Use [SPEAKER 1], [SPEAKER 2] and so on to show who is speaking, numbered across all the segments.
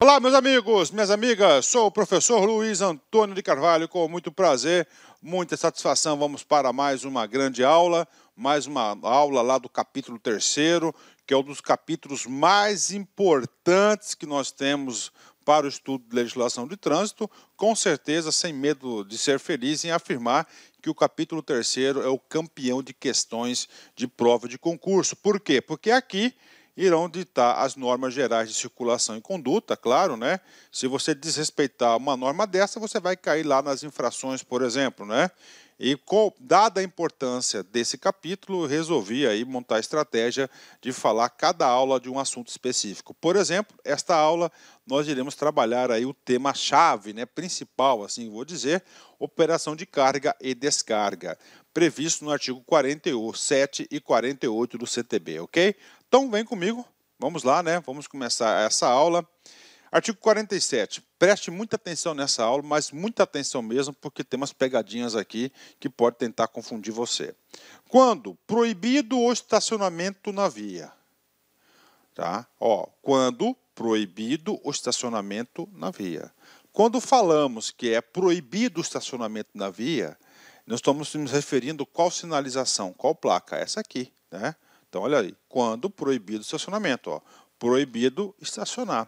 [SPEAKER 1] Olá, meus amigos, minhas amigas, sou o professor Luiz Antônio de Carvalho, com muito prazer, muita satisfação, vamos para mais uma grande aula, mais uma aula lá do capítulo 3º, que é um dos capítulos mais importantes que nós temos para o estudo de legislação de trânsito, com certeza, sem medo de ser feliz em afirmar que o capítulo 3º é o campeão de questões de prova de concurso. Por quê? Porque aqui irão ditar as normas gerais de circulação e conduta, claro, né? Se você desrespeitar uma norma dessa, você vai cair lá nas infrações, por exemplo, né? E dada a importância desse capítulo, resolvi aí montar a estratégia de falar cada aula de um assunto específico. Por exemplo, esta aula nós iremos trabalhar aí o tema-chave, né, principal, assim vou dizer, operação de carga e descarga, previsto no artigo 47 e 48 do CTB, ok? Então vem comigo, vamos lá, né? Vamos começar essa aula. Artigo 47, preste muita atenção nessa aula, mas muita atenção mesmo, porque tem umas pegadinhas aqui que pode tentar confundir você. Quando proibido o estacionamento na via, tá? Ó, quando proibido o estacionamento na via. Quando falamos que é proibido o estacionamento na via, nós estamos nos referindo qual sinalização, qual placa? Essa aqui, né? Então, olha aí, quando proibido o estacionamento, ó, proibido estacionar.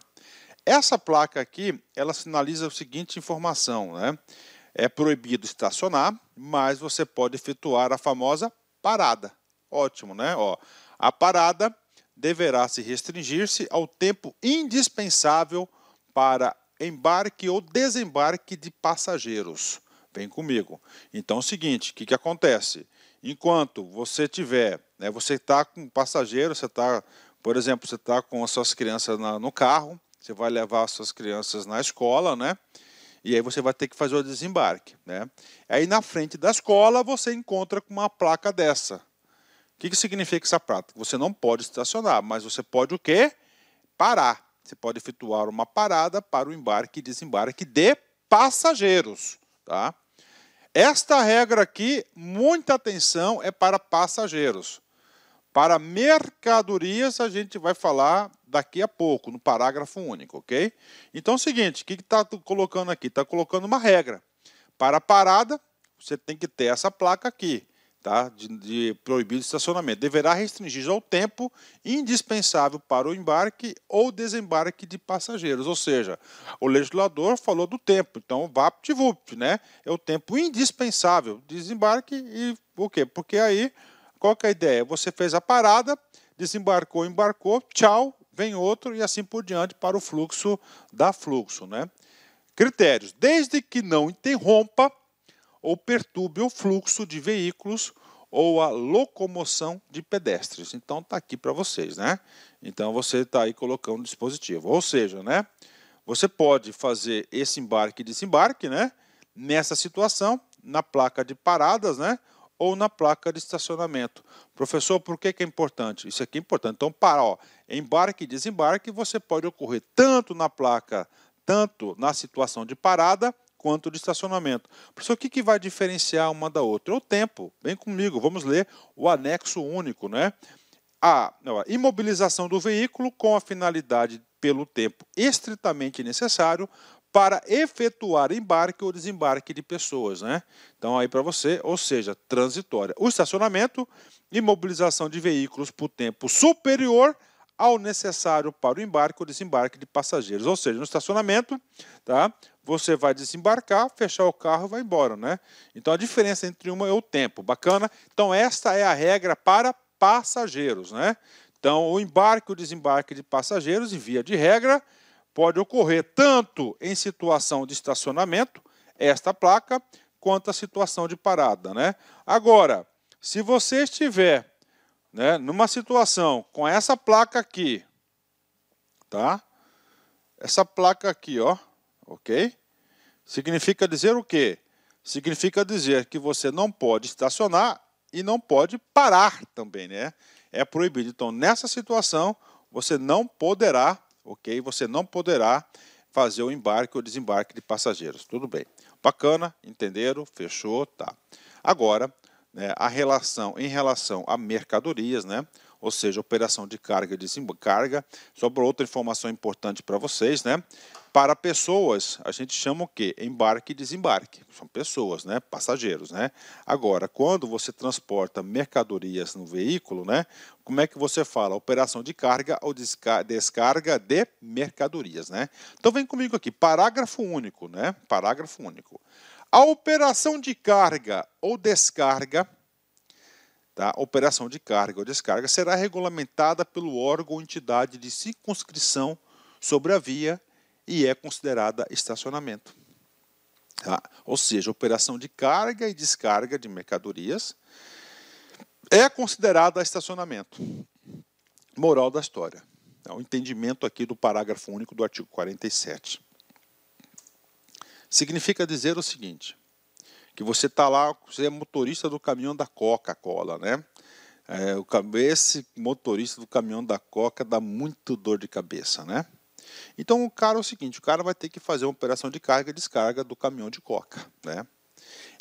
[SPEAKER 1] Essa placa aqui, ela sinaliza a seguinte informação, né? É proibido estacionar, mas você pode efetuar a famosa parada. Ótimo, né? Ó, a parada deverá se restringir-se ao tempo indispensável para embarque ou desembarque de passageiros. Vem comigo. Então é o seguinte, o que acontece? Enquanto você tiver, né, você está com passageiro, você está, por exemplo, você está com as suas crianças no carro, você vai levar as suas crianças na escola, né? E aí você vai ter que fazer o desembarque, né? Aí na frente da escola você encontra com uma placa dessa. O que significa essa placa? Você não pode estacionar, mas você pode o quê? Parar. Você pode efetuar uma parada para o embarque e desembarque de passageiros, tá? Esta regra aqui, muita atenção, é para passageiros. Para mercadorias, a gente vai falar daqui a pouco, no parágrafo único, ok? Então é o seguinte, o que está colocando aqui? Está colocando uma regra. Para a parada, você tem que ter essa placa aqui, tá? De proibido estacionamento. Deverá restringir ao tempo indispensável para o embarque ou desembarque de passageiros. Ou seja, o legislador falou do tempo, então vapt-vupt, né? É o tempo indispensável, desembarque e o quê? Porque aí, qual que é a ideia? Você fez a parada, desembarcou, embarcou, tchau, vem outro e assim por diante para o fluxo da fluxo, né? Critérios: desde que não interrompa ou perturbe o fluxo de veículos ou a locomoção de pedestres. Então está aqui para vocês, né? Então você está aí colocando o dispositivo. Ou seja, né? Você pode fazer esse embarque e desembarque, né? Nessa situação, na placa de paradas, né? Ou na placa de estacionamento. Professor, por que é importante? Isso aqui é importante. Então, embarque e desembarque, você pode ocorrer tanto na placa, tanto na situação de parada, quanto de estacionamento. Professor, o que vai diferenciar uma da outra? O tempo. Vem comigo, vamos ler o anexo único, né? A imobilização do veículo com a finalidade pelo tempo estritamente necessário para efetuar embarque ou desembarque de pessoas, né? Então aí para você, ou seja, transitória. O estacionamento, imobilização de veículos por tempo superior ao necessário para o embarque ou desembarque de passageiros. Ou seja, no estacionamento, tá? Você vai desembarcar, fechar o carro e vai embora, né? Então a diferença entre uma é o tempo. Bacana? Então esta é a regra para passageiros, né? Então o embarque ou desembarque de passageiros, em via de regra, pode ocorrer tanto em situação de estacionamento, esta placa, quanto a situação de parada, né? Agora, se você estiver, né, numa situação com essa placa aqui, tá? Essa placa aqui, ó, ok? Significa dizer o quê? Significa dizer que você não pode estacionar e não pode parar também, né? É proibido. Então, nessa situação, você não poderá, ok? Você não poderá fazer o embarque ou desembarque de passageiros. Tudo bem. Bacana, entenderam? Fechou, tá. Agora, né, em relação a mercadorias, né? ou seja, operação de carga e descarga. Só por outra informação importante para vocês, né? Para pessoas, a gente chama o quê? Embarque e desembarque. São pessoas, né? Passageiros, né? Agora, quando você transporta mercadorias no veículo, né? Como é que você fala? Operação de carga ou descarga de mercadorias, né? Então vem comigo aqui, parágrafo único, né? Parágrafo único. A operação de carga ou descarga, tá? Operação de carga ou descarga será regulamentada pelo órgão ou entidade de circunscrição sobre a via e é considerada estacionamento. Tá? Ou seja, operação de carga e descarga de mercadorias é considerada estacionamento. Moral da história. É o entendimento aqui do parágrafo único do artigo 47. Significa dizer o seguinte, que você está lá, você é motorista do caminhão da Coca-Cola, né? Esse motorista do caminhão da Coca dá muito dor de cabeça, né? Então o cara é o seguinte, o cara vai ter que fazer uma operação de carga e descarga do caminhão de Coca, né?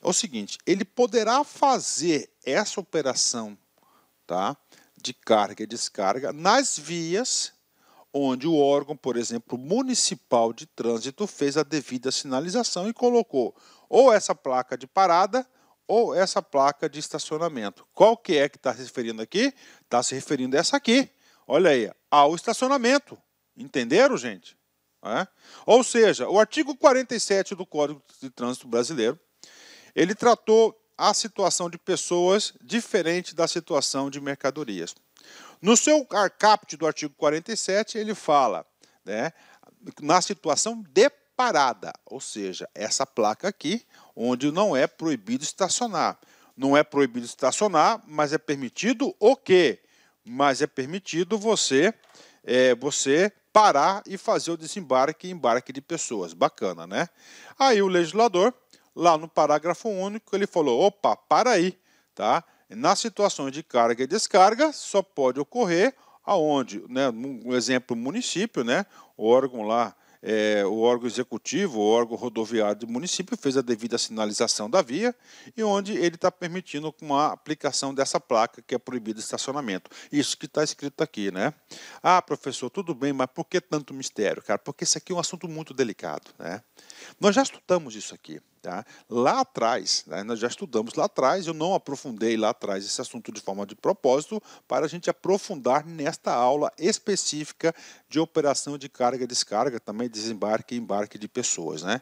[SPEAKER 1] É o seguinte, ele poderá fazer essa operação, tá, de carga e descarga nas vias onde o órgão, por exemplo, municipal de trânsito fez a devida sinalização e colocou ou essa placa de parada ou essa placa de estacionamento. Qual que é que está se referindo aqui? Está se referindo a essa aqui. Olha aí, ao estacionamento. Entenderam, gente? Ou seja, o artigo 47 do Código de Trânsito Brasileiro, ele tratou a situação de pessoas diferente da situação de mercadorias. No seu caput do artigo 47, ele fala, né, na situação de parada, ou seja, essa placa aqui, onde não é proibido estacionar. Não é proibido estacionar, mas é permitido o quê? Mas é permitido você parar e fazer o desembarque e embarque de pessoas. Bacana, né? Aí o legislador, lá no parágrafo único, ele falou, opa, para aí, tá? Nas situações de carga e descarga, só pode ocorrer aonde, né, um exemplo, município, né, o órgão lá, o órgão executivo, o órgão rodoviário do município fez a devida sinalização da via e onde ele está permitindo uma aplicação dessa placa que é proibido estacionamento. Isso que está escrito aqui, né? Ah, professor, tudo bem, mas por que tanto mistério, cara? Porque isso aqui é um assunto muito delicado, né? Nós já estudamos isso aqui. Tá? Lá atrás, né, nós já estudamos lá atrás, eu não aprofundei lá atrás esse assunto de forma de propósito para a gente aprofundar nesta aula específica de operação de carga e descarga, também desembarque e embarque de pessoas, né?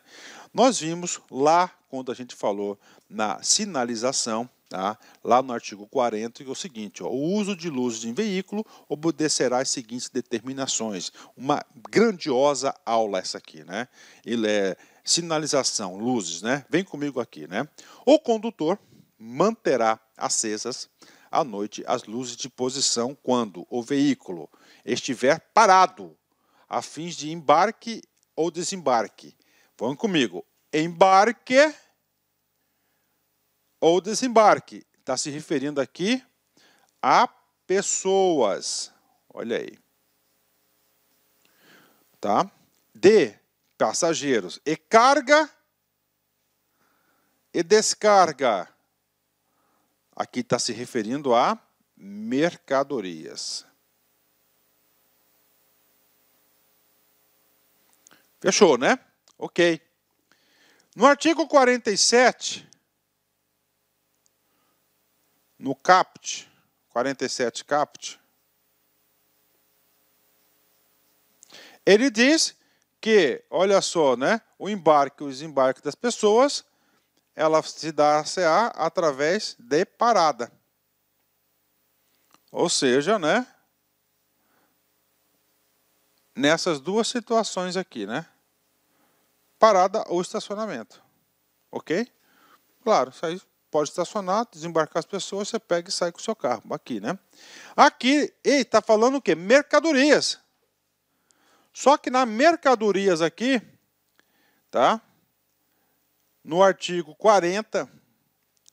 [SPEAKER 1] Nós vimos lá, quando a gente falou na sinalização, tá? Lá no artigo 40, que é o seguinte, ó, o uso de luzes em veículo obedecerá às seguintes determinações. Uma grandiosa aula essa aqui, né? Ele é sinalização, luzes, né? Vem comigo aqui, né? O condutor manterá acesas à noite as luzes de posição quando o veículo estiver parado, a fins de embarque ou desembarque. Vão comigo. Embarque ou desembarque. Está se referindo aqui a pessoas. Olha aí. Tá? De passageiros e carga e descarga. Aqui está se referindo a mercadorias. Fechou, né? Ok. No artigo 47, no caput, 47 caput, ele diz que, olha só, né, o embarque e o desembarque das pessoas, ela se dá-se-á através de parada. Ou seja, né, nessas duas situações aqui, né, parada ou estacionamento. Ok? Claro, isso aí pode estacionar, desembarcar as pessoas, você pega e sai com o seu carro. Aqui, né? Aqui, está falando o quê? Mercadorias. Só que na mercadorias aqui, tá? No artigo 40,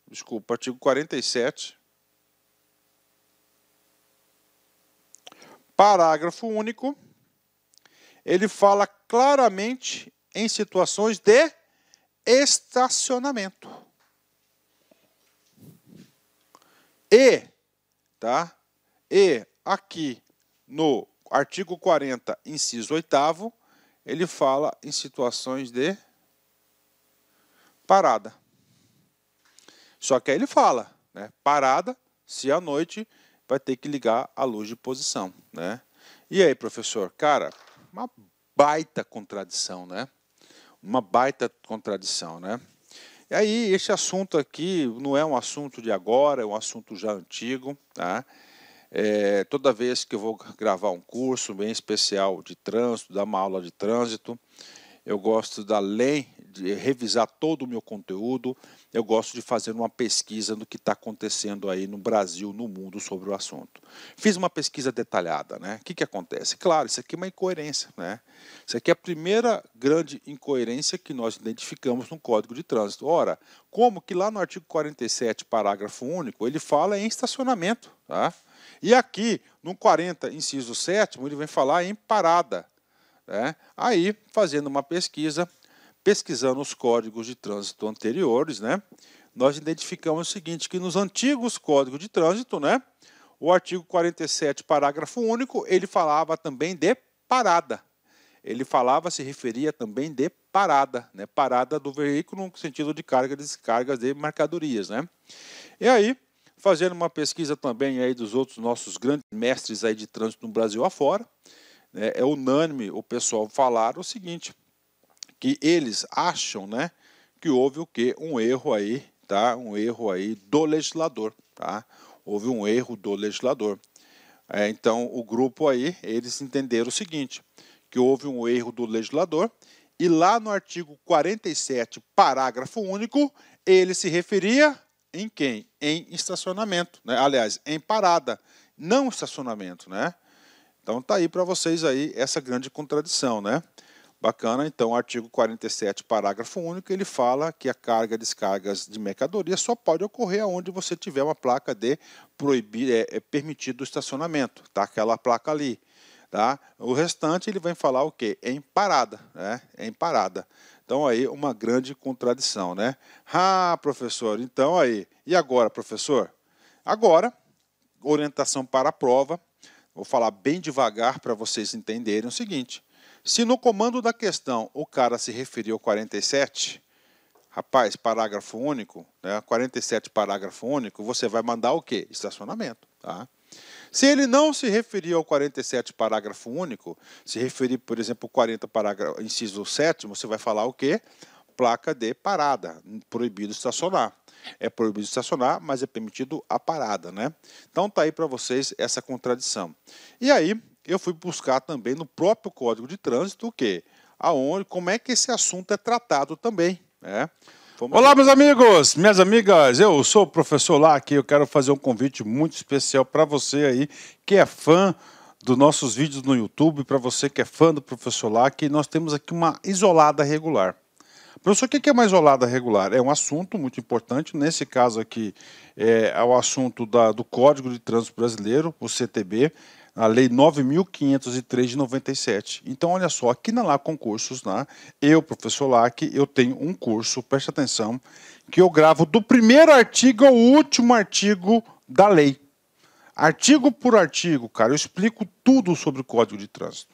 [SPEAKER 1] desculpa, artigo 47, parágrafo único, ele fala claramente em situações de estacionamento. E, tá? E aqui no artigo 40, inciso 8º, ele fala em situações de parada. Só que aí ele fala, né, parada, se à noite vai ter que ligar a luz de posição, né? E aí, professor? Cara, uma baita contradição, né? Uma baita contradição, né? E aí, esse assunto aqui não é um assunto de agora, é um assunto já antigo, tá? Toda vez que eu vou gravar um curso bem especial de trânsito, dar uma aula de trânsito, eu gosto, além de revisar todo o meu conteúdo, eu gosto de fazer uma pesquisa do que está acontecendo aí no Brasil, no mundo, sobre o assunto. Fiz uma pesquisa detalhada, né? O que acontece? Claro, isso aqui é uma incoerência, né? Isso aqui é a primeira grande incoerência que nós identificamos no Código de Trânsito. Ora, como que lá no artigo 47, parágrafo único, ele fala em estacionamento, tá? E aqui, no 40, inciso 7º, ele vem falar em parada. Aí, fazendo uma pesquisa, pesquisando os códigos de trânsito anteriores, né, nós identificamos o seguinte, que nos antigos códigos de trânsito, né, o artigo 47, parágrafo único, ele falava também de parada. Ele se referia também de parada, né, parada do veículo no sentido de carga e descarga de mercadorias, né. E aí, fazendo uma pesquisa também aí dos outros nossos grandes mestres aí de trânsito no Brasil afora, é unânime o pessoal falar o seguinte, que eles acham, né, que houve o quê? Um erro aí, tá? Um erro aí do legislador, tá? Houve um erro do legislador. Então, o grupo aí, eles entenderam o seguinte, que houve um erro do legislador e lá no artigo 47, parágrafo único, ele se referia em quem? Em estacionamento, né? Aliás, em parada, não estacionamento, né? Então tá aí para vocês aí essa grande contradição, né? Bacana, então, o artigo 47, parágrafo único, ele fala que a carga e descargas de mercadoria só pode ocorrer onde você tiver uma placa de permitido o estacionamento, tá? Aquela placa ali, tá? O restante ele vai falar o quê? Em parada, né? Em parada. Então aí uma grande contradição, né? Ah, professor, então aí. E agora, professor? Agora, orientação para a prova. Vou falar bem devagar para vocês entenderem o seguinte. Se no comando da questão o cara se referiu ao 47, rapaz, parágrafo único, né, 47 parágrafo único, você vai mandar o quê? Estacionamento. Tá? Se ele não se referir ao 47 parágrafo único, se referir, por exemplo, ao 40 parágrafo, inciso 7º, você vai falar o quê? Placa de parada, proibido estacionar. É proibido estacionar, mas é permitido a parada, né? Então tá aí para vocês essa contradição. E aí eu fui buscar também no próprio Código de Trânsito o quê? Como é que esse assunto é tratado também, né? Olá, meus amigos, minhas amigas, eu sou o professor Lac e eu quero fazer um convite muito especial para você aí que é fã dos nossos vídeos no YouTube, para você que é fã do professor Lac, nós temos aqui uma isolada regular. Professor, o que é uma isolada regular? É um assunto muito importante, nesse caso aqui é o assunto do Código de Trânsito Brasileiro, o CTB, a Lei 9.503 de 97. Então, olha só, aqui na Lac Concursos, né, eu, professor Lac, eu tenho um curso, preste atenção, que eu gravo do primeiro artigo ao último artigo da lei. Artigo por artigo, cara, eu explico tudo sobre o Código de Trânsito.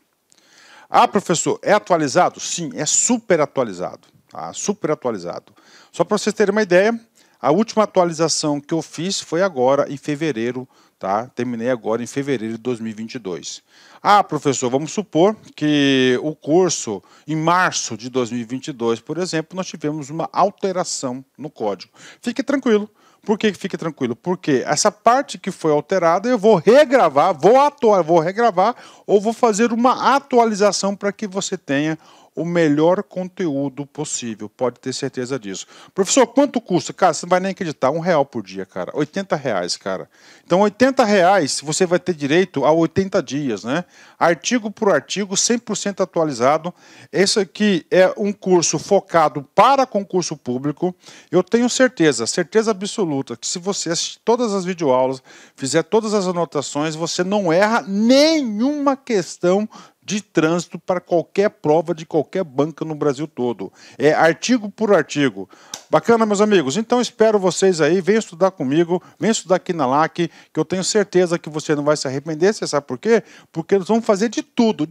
[SPEAKER 1] Ah, professor, é atualizado? Sim, é super atualizado. Tá? Super atualizado. Só para vocês terem uma ideia, a última atualização que eu fiz foi agora em fevereiro, tá? Terminei agora em fevereiro de 2022. Ah, professor, vamos supor que o curso, em março de 2022, por exemplo, nós tivemos uma alteração no código. Fique tranquilo. Por que fique tranquilo? Porque essa parte que foi alterada eu vou regravar, vou regravar ou vou fazer uma atualização para que você tenha o melhor conteúdo possível, pode ter certeza disso. Professor, quanto custa? Cara, você não vai nem acreditar, R$1 por dia, cara, R$80, cara. Então, R$80 você vai ter direito a 80 dias, né? Artigo por artigo, 100% atualizado. Esse aqui é um curso focado para concurso público. Eu tenho certeza absoluta, que se você assistir todas as videoaulas, fizer todas as anotações, você não erra nenhuma questão de trânsito para qualquer prova de qualquer banca no Brasil todo. É artigo por artigo. Bacana, meus amigos? Então espero vocês aí, venham estudar comigo, venham estudar aqui na LAC, que eu tenho certeza que você não vai se arrepender. Você sabe por quê? Porque eles vão fazer de tudo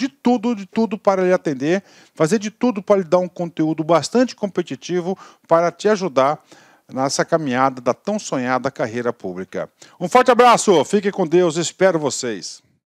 [SPEAKER 1] para lhe atender, fazer de tudo para lhe dar um conteúdo bastante competitivo para te ajudar nessa caminhada da tão sonhada carreira pública. Um forte abraço, fiquem com Deus, espero vocês.